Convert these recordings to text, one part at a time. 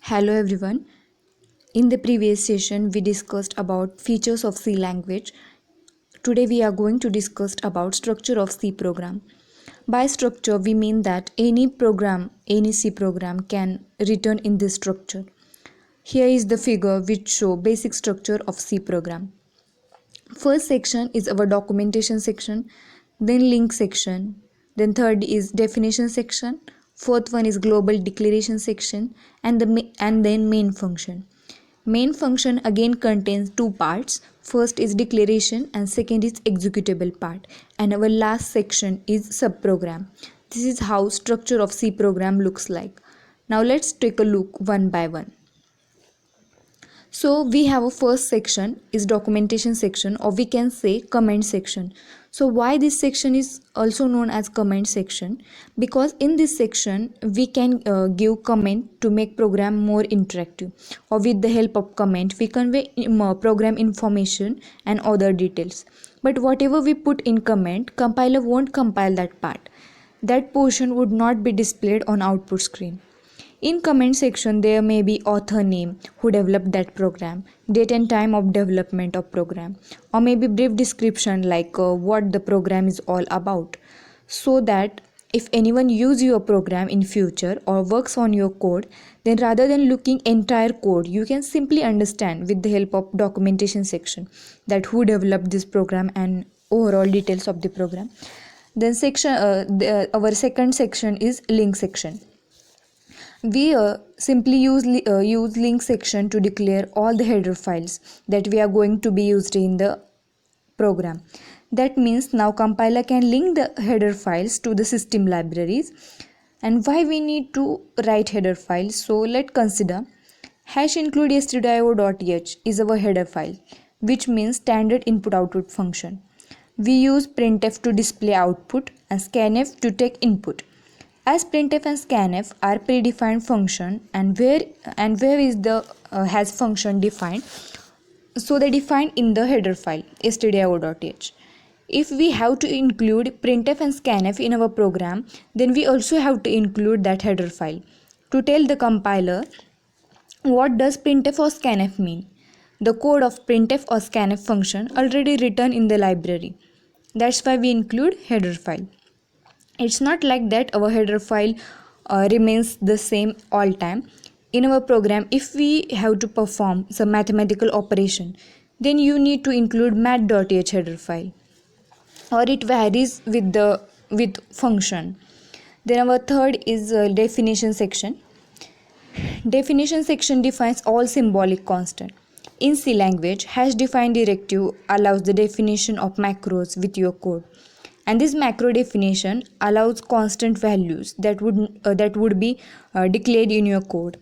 Hello everyone. In the previous session we discussed about features of C language. Today we are going to discuss about structure of C program. By structure we mean that any C program can return in this structure. Here is the figure which show basic structure of C program. First section is our documentation section, then link section, then third is definition section, fourth one is global declaration section, and then main function. Main function again contains two parts. First is declaration and second is executable part, and our last section is subprogram. This is how structure of C program looks like. Now let's take a look one by one. So we have a first section is documentation section, or we can say comment section. So why this section is also known as comment section? Because in this section we can give comment to make program more interactive, or with the help of comment we convey program information and other details. But whatever we put in comment, compiler won't compile that part. That portion would not be displayed on output screen. In comment section there may be author name, who developed that program, date and time of development of program, or maybe brief description like what the program is all about, so that if anyone use your program in future or works on your code, then rather than looking entire code, you can simply understand with the help of documentation section that who developed this program and overall details of the program. Then our second section is link section. We simply use link section to declare all the header files that we are going to be used in the program. That means now compiler can link the header files to the system libraries. And why we need to write header files? So let's consider #include stdio.h is our header file, which means standard input output function. We use printf to display output and scanf to take input. As printf and scanf are predefined function, and where is the has function defined, so they defined in the header file stdio.h. If we have to include printf and scanf in our program, then we also have to include that header file to tell the compiler what does printf or scanf mean. The code of printf or scanf function already written in the library. That's why we include header file. It's not like that our header file remains the same all time. In our program, if we have to perform some mathematical operation, then you need to include math.h header file, or it varies with function. Then our third is definition section. Definition section defines all symbolic constant. In C language, #define directive allows the definition of macros with your code. And this macro definition allows constant values that would be declared in your code.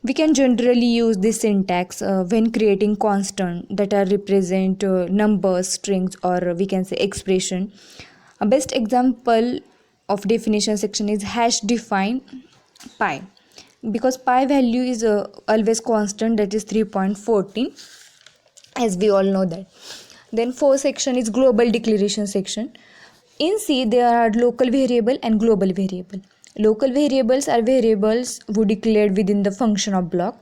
We can generally use this syntax when creating constant that are represent numbers, strings, or we can say expression. A best example of definition section is #define pi, because pi value is always constant, that is 3.14, as we all know that. Then fourth section is global declaration section. In C, there are local variable and global variable. Local variables are variables who declared within the function of block.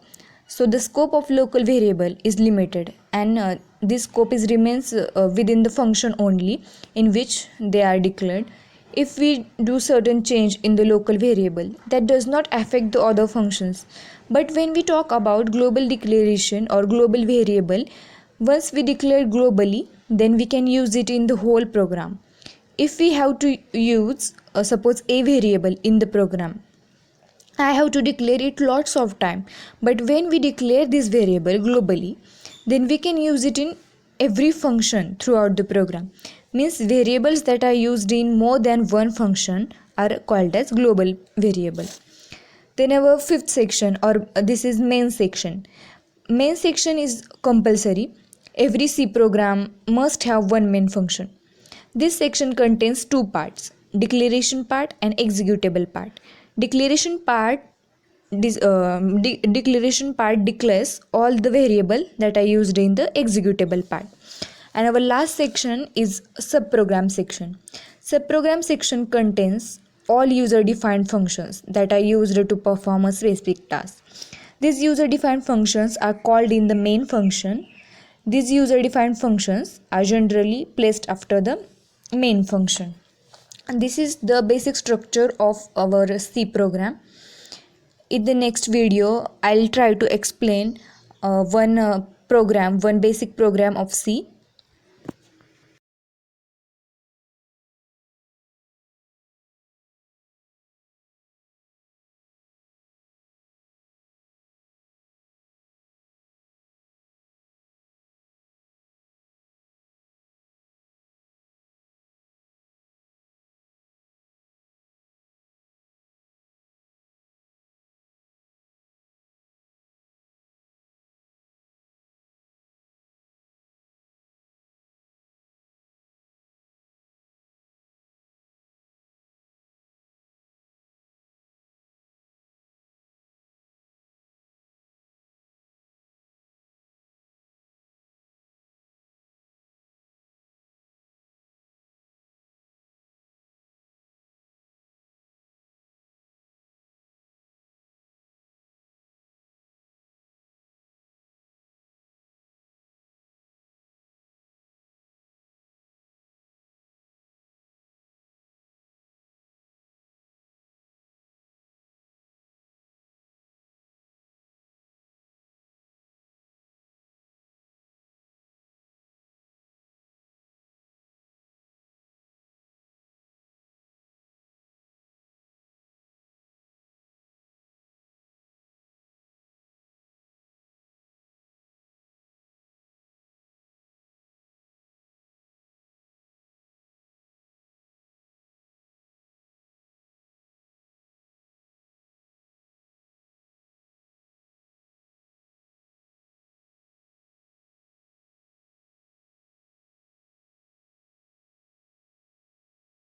So the scope of local variable is limited, and this scope remains within the function only in which they are declared. If we do certain change in the local variable, that does not affect the other functions. But when we talk about global declaration or global variable, once we declare globally, then we can use it in the whole program. If we have to use suppose a variable in the program, I have to declare it lots of time. But when we declare this variable globally, then we can use it in every function throughout the program. Means variables that are used in more than one function are called as global variable. Then our fifth section, or this is main section. Main section is compulsory. Every C program must have one main function. This section contains two parts, declaration part and executable part. Declaration part declares all the variable that are used in the executable part. And our last section is subprogram section. Subprogram section contains all user defined functions that are used to perform a specific task. These user-defined functions are called in the main function. These user-defined functions are generally placed after the main function. And this is the basic structure of our C program. In the next video, I'll try to explain one basic program of C.